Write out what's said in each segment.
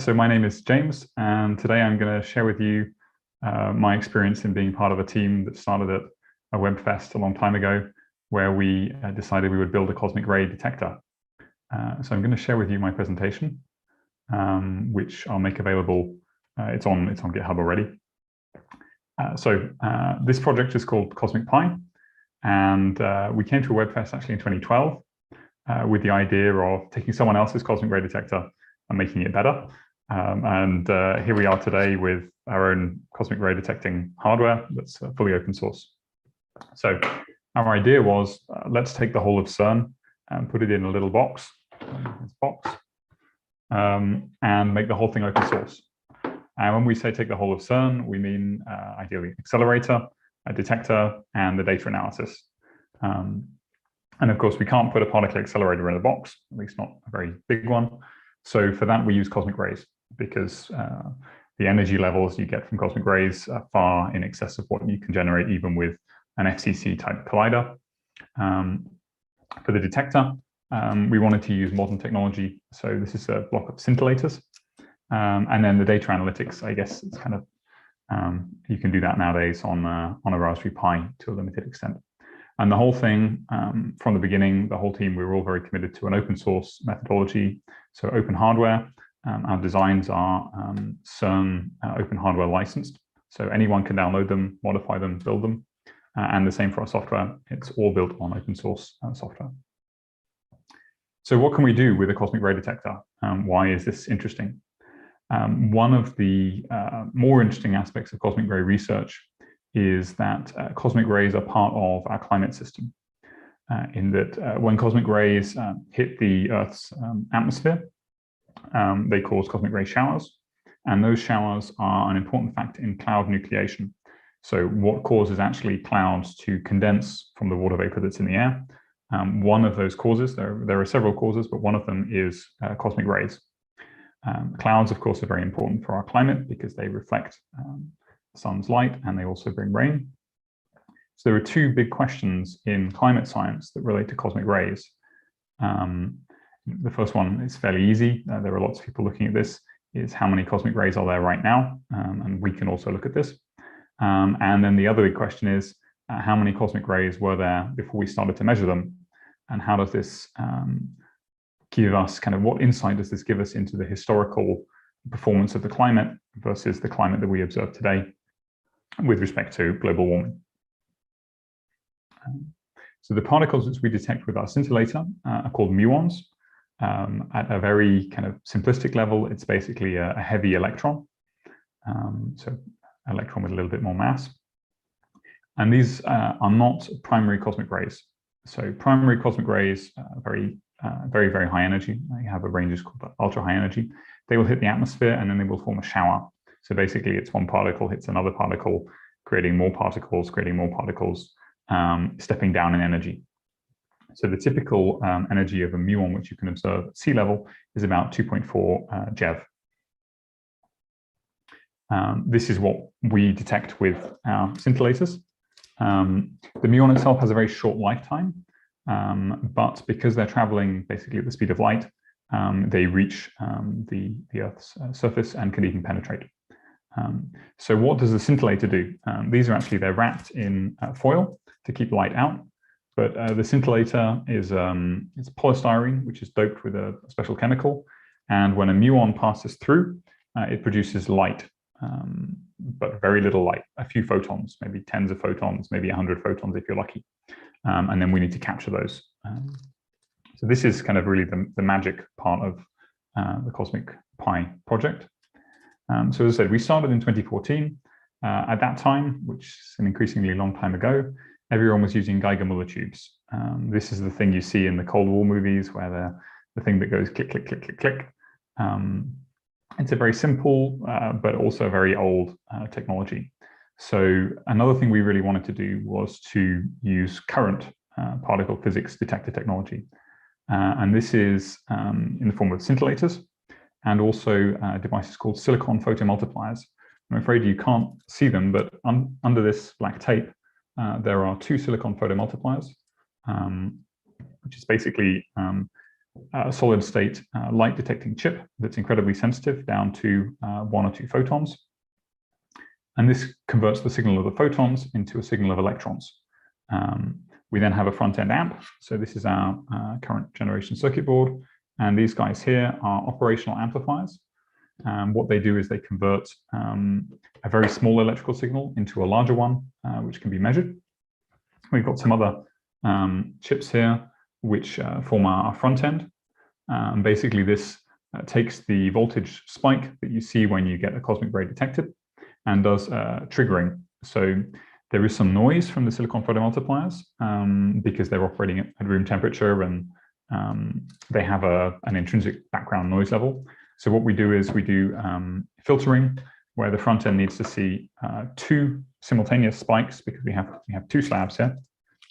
So my name is James, and today I'm going to share with you my experience in being part of a team that started at a Webfest a long time ago, where we decided we would build a cosmic ray detector. So I'm going to share with you my presentation, which I'll make available. It's on GitHub already. This project is called Cosmic Pi, and we came to a Webfest actually in 2012 with the idea of taking someone else's cosmic ray detector and making it better. Here we are today with our own cosmic ray detecting hardware that's fully open source. So our idea was, let's take the whole of CERN and put it in a little box, and make the whole thing open source. And when we say take the whole of CERN, we mean ideally accelerator, a detector, and the data analysis. And of course, we can't put a particle accelerator in a box, at least not a very big one. So for that, we use cosmic rays, because the energy levels you get from cosmic rays are far in excess of what you can generate even with an FCC-type collider. For the detector, we wanted to use modern technology. So this is a block of scintillators. And then the data analytics, I guess, it's kind of, you can do that nowadays on a Raspberry Pi to a limited extent. And the whole thing, from the beginning, the whole team, we were all very committed to an open source methodology. So open hardware, our designs are CERN open hardware licensed. So anyone can download them, modify them, build them. And the same for our software. It's all built on open source software. So what can we do with a cosmic ray detector? Why is this interesting? One of the more interesting aspects of cosmic ray research is that cosmic rays are part of our climate system, in that when cosmic rays hit the Earth's atmosphere, they cause cosmic ray showers, and those showers are an important factor in cloud nucleation. So what causes actually clouds to condense from the water vapor that's in the air? One of those causes, there are several causes, but one of them is cosmic rays. Clouds, of course, are very important for our climate because they reflect the sun's light and they also bring rain. So there are two big questions in climate science that relate to cosmic rays. The first one is fairly easy. There are lots of people looking at this, is how many cosmic rays are there right now? And we can also look at this. And then the other big question is, how many cosmic rays were there before we started to measure them? And how does this give us, what insight does this give us into the historical performance of the climate versus the climate that we observe today with respect to global warming? So the particles which we detect with our scintillator are called muons. At a very simplistic level, it's basically a heavy electron. So electron with a little bit more mass. And these are not primary cosmic rays. So primary cosmic rays are very, very high energy. They have a range called ultra high energy. They will hit the atmosphere and then they will form a shower. So basically it's one particle hits another particle, creating more particles, stepping down in energy. So the typical energy of a muon, which you can observe at sea level, is about 2.4 JeV. This is what we detect with our scintillators. The muon itself has a very short lifetime, but because they're traveling basically at the speed of light, they reach the Earth's surface and can even penetrate. So what does the scintillator do? They're wrapped in foil to keep light out, but the scintillator is it's polystyrene, which is doped with a special chemical, and when a muon passes through, it produces light. But very little light, a few photons, maybe tens of photons, maybe 100 photons if you're lucky. And then we need to capture those. So this is really the magic part of the Cosmic Pi project. So as I said, we started in 2014. At that time, which is an increasingly long time ago, everyone was using Geiger-Müller tubes. This is the thing you see in the Cold War movies where the thing that goes click, click, click, click, click. It's a very simple, but also very old technology. So another thing we really wanted to do was to use current particle physics detector technology. And this is in the form of scintillators and also devices called silicon photomultipliers. I'm afraid you can't see them, but under this black tape, there are two silicon photomultipliers, which is basically solid state light detecting chip that's incredibly sensitive down to 1 or 2 photons. And this converts the signal of the photons into a signal of electrons. We then have a front-end amp. So this is our current generation circuit board. And these guys here are operational amplifiers. What they do is they convert a very small electrical signal into a larger one, which can be measured. We've got some other chips here, which form our front end. Basically, this takes the voltage spike that you see when you get a cosmic ray detected and does triggering. So there is some noise from the silicon photomultipliers because they're operating at room temperature and they have an intrinsic background noise level. So what we do is we do filtering, where the front end needs to see 2 simultaneous spikes because we have 2 slabs here,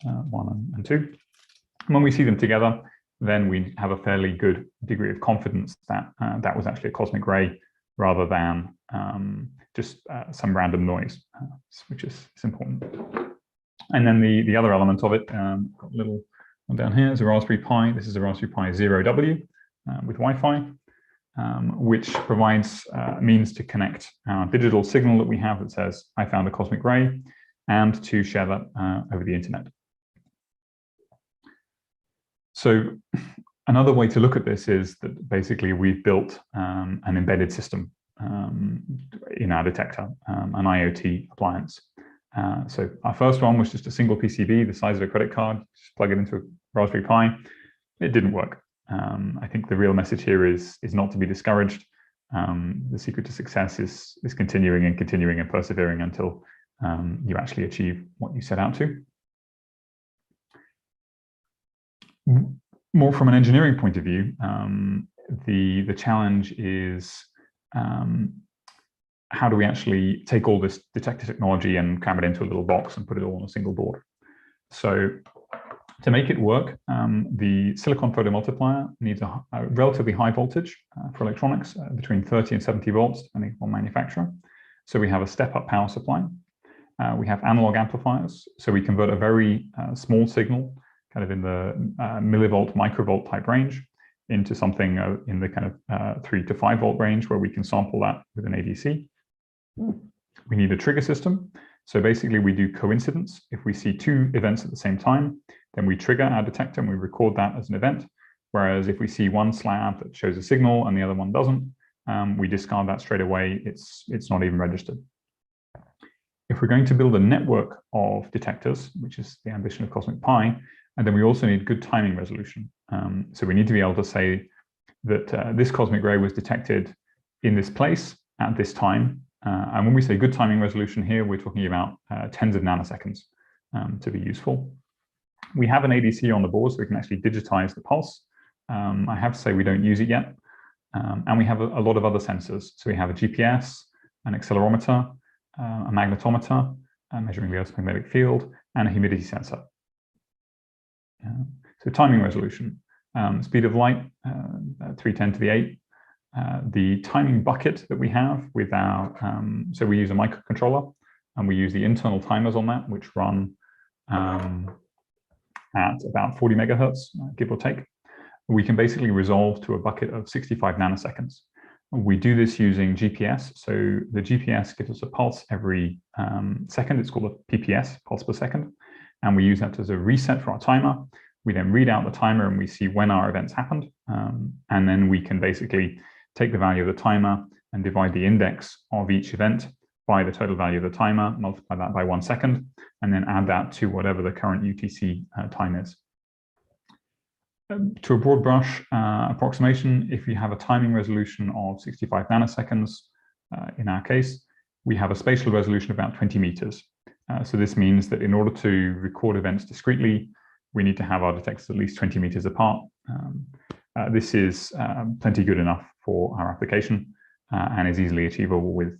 1 and 2. And when we see them together, then we have a fairly good degree of confidence that that was actually a cosmic ray rather than just some random noise, which is important. And then the other element of it, got a little one down here, is a Raspberry Pi. This is a Raspberry Pi 0W with Wi-Fi, which provides a means to connect our digital signal that we have that says, I found a cosmic ray, and to share that over the internet. So another way to look at this is that basically we've built an embedded system in our detector, an IoT appliance. So our first one was just a single PCB the size of a credit card, just plug it into a Raspberry Pi. It didn't work. I think the real message here is not to be discouraged. The secret to success is continuing and persevering until you actually achieve what you set out to. More from an engineering point of view, the challenge is how do we actually take all this detector technology and cram it into a little box and put it all on a single board? So to make it work, the silicon photomultiplier needs a relatively high voltage for electronics, between 30 and 70 volts, depending on manufacturer. So we have a step-up power supply. We have analog amplifiers. So we convert a very small signal, kind of in the millivolt, microvolt type range, into something in the kind of 3 to 5 volt range where we can sample that with an ADC. We need a trigger system. So basically we do coincidence. If we see 2 events at the same time, then we trigger our detector and we record that as an event. Whereas if we see one slab that shows a signal and the other one doesn't, we discard that straight away. It's not even registered. If we're going to build a network of detectors, which is the ambition of Cosmic Pi, and then we also need good timing resolution. So we need to be able to say that this cosmic ray was detected in this place at this time. And when we say good timing resolution here, we're talking about tens of nanoseconds to be useful. We have an ADC on the board, so we can actually digitize the pulse. I have to say we don't use it yet. And we have a lot of other sensors. So we have a GPS, an accelerometer, a magnetometer, measuring the Earth's magnetic field, and a humidity sensor. So timing resolution, speed of light, 310 to the 8. The timing bucket that we have with our, so we use a microcontroller, and we use the internal timers on that, which run at about 40 megahertz, give or take. We can basically resolve to a bucket of 65 nanoseconds. We do this using GPS. So the GPS gives us a pulse every second. It's called a PPS, pulse per second. And we use that as a reset for our timer. We then read out the timer and we see when our events happened. And then we can basically take the value of the timer and divide the index of each event by the total value of the timer, multiply that by 1 second, and then add that to whatever the current UTC time is. To a broad brush approximation, if we have a timing resolution of 65 nanoseconds, in our case, we have a spatial resolution of about 20 meters. So this means that in order to record events discretely, we need to have our detectors at least 20 meters apart. This is plenty good enough for our application and is easily achievable with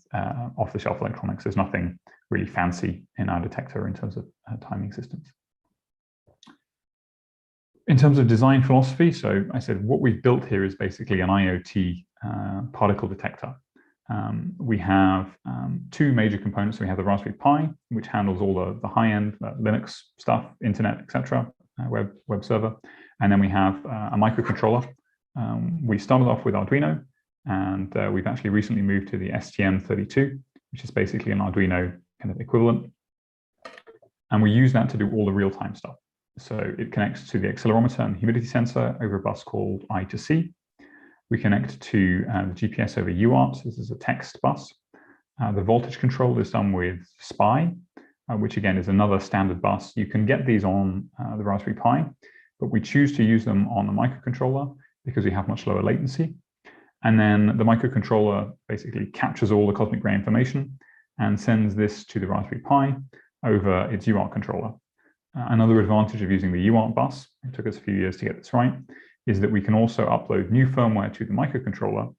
off-the-shelf electronics. There's nothing really fancy in our detector in terms of timing systems. In terms of design philosophy, so I said what we've built here is basically an IoT particle detector. We have 2 major components. We have the Raspberry Pi, which handles all the high-end Linux stuff, internet, etc., web server. And then we have a microcontroller, We started off with Arduino, and we've actually recently moved to the STM32, which is basically an Arduino kind of equivalent. And we use that to do all the real-time stuff. So it connects to the accelerometer and humidity sensor over a bus called I2C. We connect to the GPS over UART. This is a text bus. The voltage control is done with SPI, which again is another standard bus. You can get these on the Raspberry Pi, but we choose to use them on the microcontroller because we have much lower latency. And then the microcontroller basically captures all the cosmic ray information and sends this to the Raspberry Pi over its UART controller. Another advantage of using the UART bus, it took us a few years to get this right, is that we can also upload new firmware to the microcontroller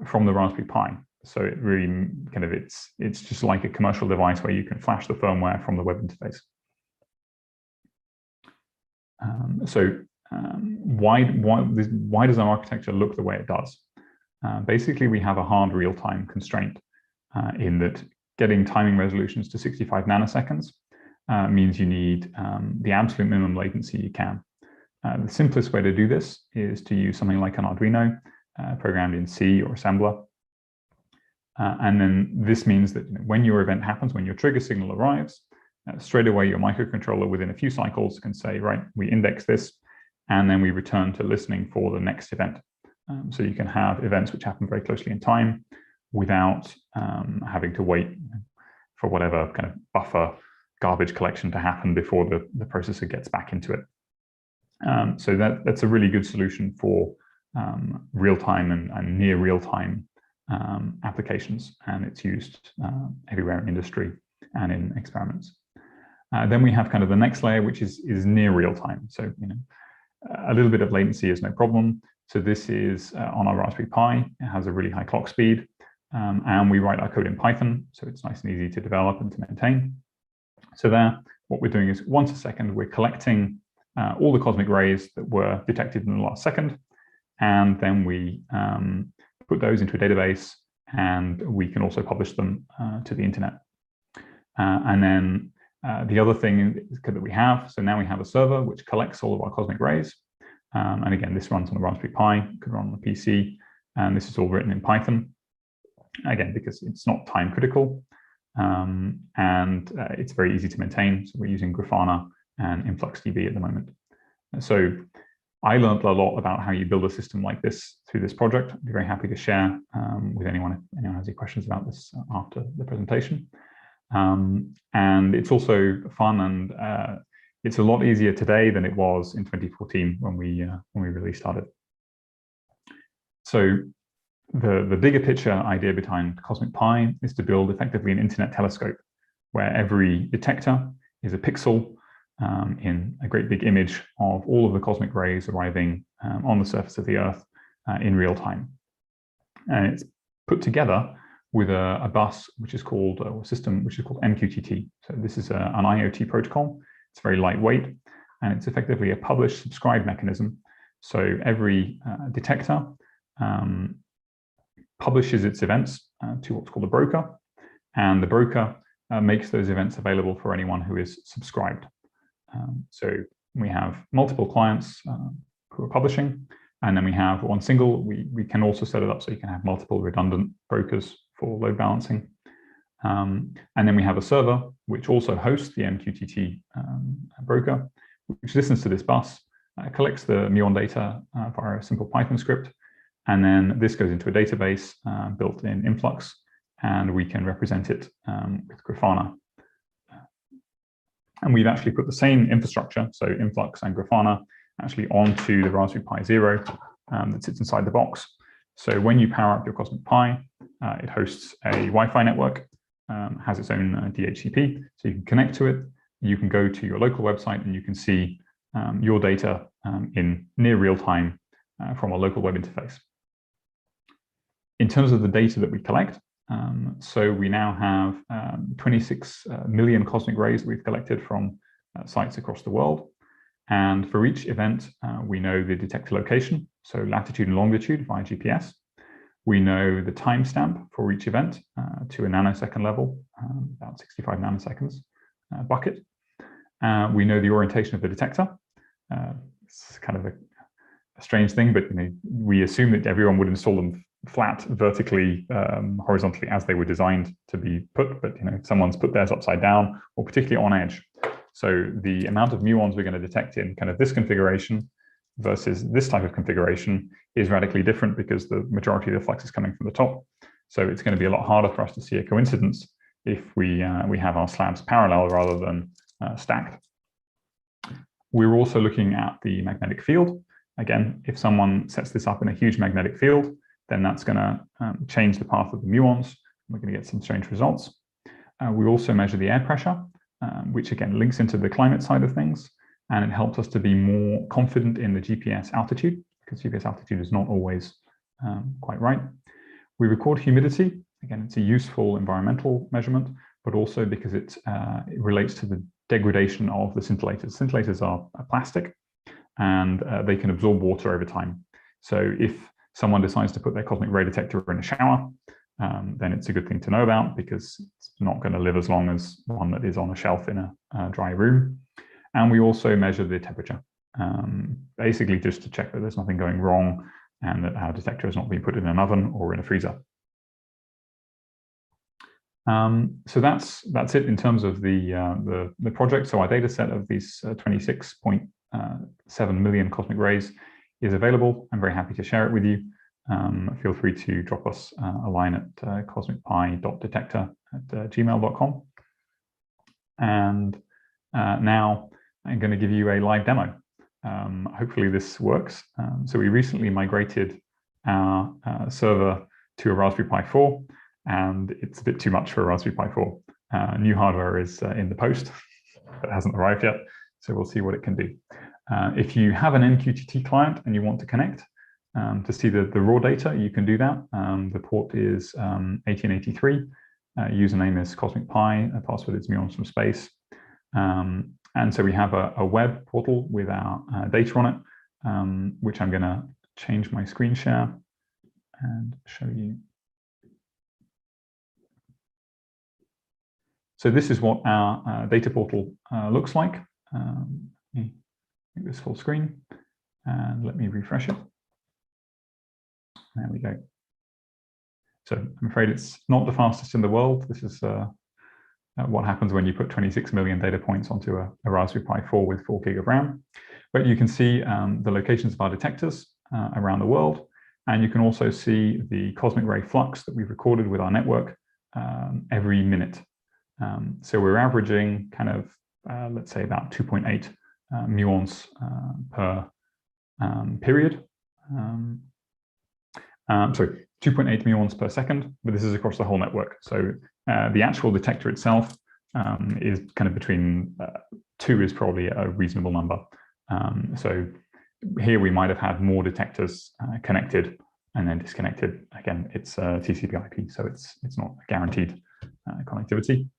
from the Raspberry Pi. So it really kind of, it's just like a commercial device where you can flash the firmware from the web interface. Why does our architecture look the way it does? Basically, we have a hard real-time constraint in that getting timing resolutions to 65 nanoseconds means you need the absolute minimum latency you can. The simplest way to do this is to use something like an Arduino programmed in C or assembler. And then this means that when your event happens, when your trigger signal arrives, straight away your microcontroller within a few cycles can say, right, we index this, and then we return to listening for the next event. So you can have events which happen very closely in time without having to wait for whatever kind of buffer garbage collection to happen before the processor gets back into it. So that's a really good solution for real-time and near real-time applications, and it's used everywhere in industry and in experiments. Then we have kind of the next layer, which is near real-time. So a little bit of latency is no problem. So this is on our Raspberry Pi. It has a really high clock speed, and we write our code in Python, so it's nice and easy to develop and to maintain. So there, what we're doing is once a second, we're collecting all the cosmic rays that were detected in the last second, and then we put those into a database, and we can also publish them to the internet. And then the other thing that we have, so now we have a server which collects all of our cosmic rays. And again, this runs on the Raspberry Pi, it could run on the PC, and this is all written in Python, again, because it's not time critical, and it's very easy to maintain. So we're using Grafana and InfluxDB at the moment. So I learned a lot about how you build a system like this through this project. I'd be very happy to share with anyone if anyone has any questions about this after the presentation. And it's also fun, and it's a lot easier today than it was in 2014 when we really started. So the bigger picture idea behind Cosmic Pi is to build effectively an internet telescope where every detector is a pixel in a great big image of all of the cosmic rays arriving on the surface of the Earth in real time. And it's put together with a bus which is called, or a system which is called MQTT. So this is an IoT protocol. It's very lightweight, and it's effectively a publish-subscribe mechanism. So every detector publishes its events to what's called a broker, and the broker makes those events available for anyone who is subscribed. So we have multiple clients who are publishing, and then we have one single. We can also set it up so you can have multiple redundant brokers for load balancing. And then we have a server which also hosts the MQTT broker, which listens to this bus, collects the muon data via a simple Python script, and then this goes into a database built in Influx, and we can represent it with Grafana. And we've actually put the same infrastructure, so Influx and Grafana, actually onto the Raspberry Pi Zero that sits inside the box. So when you power up your Cosmic Pi, it hosts a Wi-Fi network, has its own DHCP, so you can connect to it. You can go to your local website and you can see your data in near real time from a local web interface. In terms of the data that we collect, so we now have 26 million cosmic rays that we've collected from sites across the world. And for each event, we know the detector location, so latitude and longitude via GPS. We know the timestamp for each event to a nanosecond level, about 65 nanoseconds bucket. We know the orientation of the detector. It's kind of strange thing, but we assume that everyone would install them flat, vertically, horizontally as they were designed to be put. But someone's put theirs upside down, or particularly on edge. So the amount of muons we're going to detect in kind of this configuration versus this type of configuration is radically different because the majority of the flux is coming from the top. So it's going to be a lot harder for us to see a coincidence if we have our slabs parallel rather than stacked. We're also looking at the magnetic field. Again, if someone sets this up in a huge magnetic field, then that's going to change the path of the muons. We're going to get some strange results. We also measure the air pressure, which again links into the climate side of things, and it helps us to be more confident in the GPS altitude, because GPS altitude is not always quite right. We record humidity. Again, it's a useful environmental measurement, but also because it relates to the degradation of the scintillators. Scintillators are plastic, and they can absorb water over time. So if someone decides to put their cosmic ray detector in a shower, then it's a good thing to know about, because it's not going to live as long as one that is on a shelf in a dry room. And we also measure the temperature, basically just to check that there's nothing going wrong and that our detector has not been put in an oven or in a freezer. So that's it in terms of the project. So our data set of these 26.7 million cosmic rays is available. I'm very happy to share it with you. Feel free to drop us a line at cosmicpi.detector@gmail.com. And now I'm going to give you a live demo. Hopefully this works. So we recently migrated our server to a Raspberry Pi 4, and it's a bit too much for a Raspberry Pi 4. New hardware is in the post, but it hasn't arrived yet, so we'll see what it can do. If you have an MQTT client and you want to connect to see the raw data, you can do that. The port is 1883. Username is Cosmic Pi. Password is muons from space. And so we have a web portal with our data on it, which I'm going to change my screen share and show you. So this is what our data portal looks like. Let me make this full screen and let me refresh it. There we go. So I'm afraid it's not the fastest in the world. This is what happens when you put 26 million data points onto a Raspberry Pi 4 with 4 GB of RAM. But you can see the locations of our detectors around the world. And you can also see the cosmic ray flux that we've recorded with our network every minute. So we're averaging kind of, let's say, about 2.8 muons per period. Sorry, 2.8 muons per second, but this is across the whole network. So the actual detector itself is kind of between 2 is probably a reasonable number. So here we might have had more detectors connected and then disconnected. Again, it's TCP/IP, so it's not a guaranteed connectivity.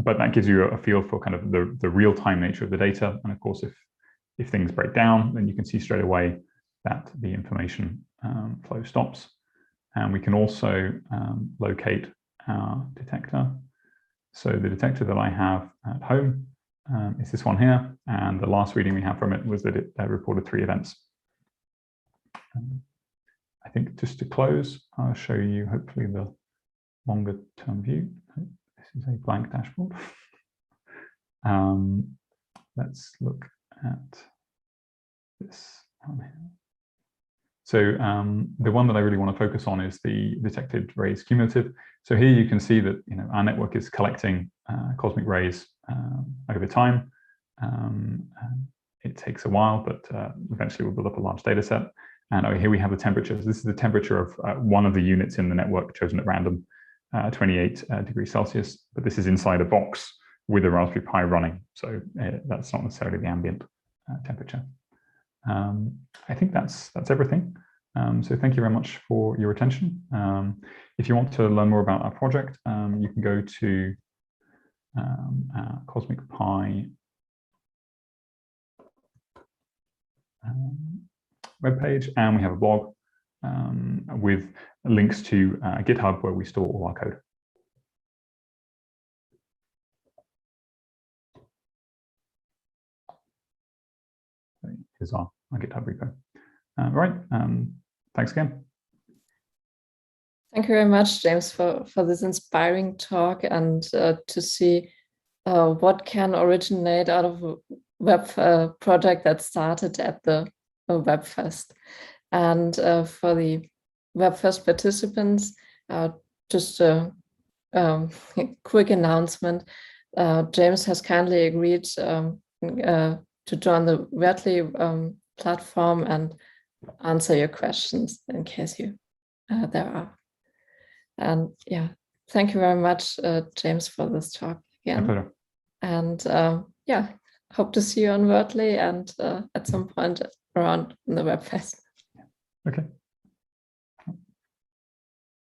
But that gives you a feel for kind of the real-time nature of the data. And of course, if things break down, then you can see straight away that the information flow stops. And we can also locate our detector. So the detector that I have at home is this one here. And the last reading we have from it was that it reported 3 events. I think just to close, I'll show you hopefully the longer term view. This is a blank dashboard. Let's look at this one here. So the one that I really want to focus on is the detected rays cumulative. So here you can see that our network is collecting cosmic rays over time. It takes a while, but eventually we'll build up a large data set. And here we have the temperatures. This is the temperature of one of the units in the network chosen at random, 28 degrees Celsius. But this is inside a box with a Raspberry Pi running. So that's not necessarily the ambient temperature. I think that's everything. So thank you very much for your attention. If you want to learn more about our project, you can go to our Cosmic Pi webpage, and we have a blog with links to GitHub where we store all our code. Here's our GitHub repo. Right. Thanks again. Thank you very much, James, for this inspiring talk, and to see what can originate out of a web project that started at the Webfest. And for the Webfest participants, just a quick announcement. James has kindly agreed to join the Wordly platform and answer your questions in case there are. And yeah, thank you very much, James, for this talk again. My pleasure. And yeah, hope to see you on Wordly and at some point around in the Webfest. Okay.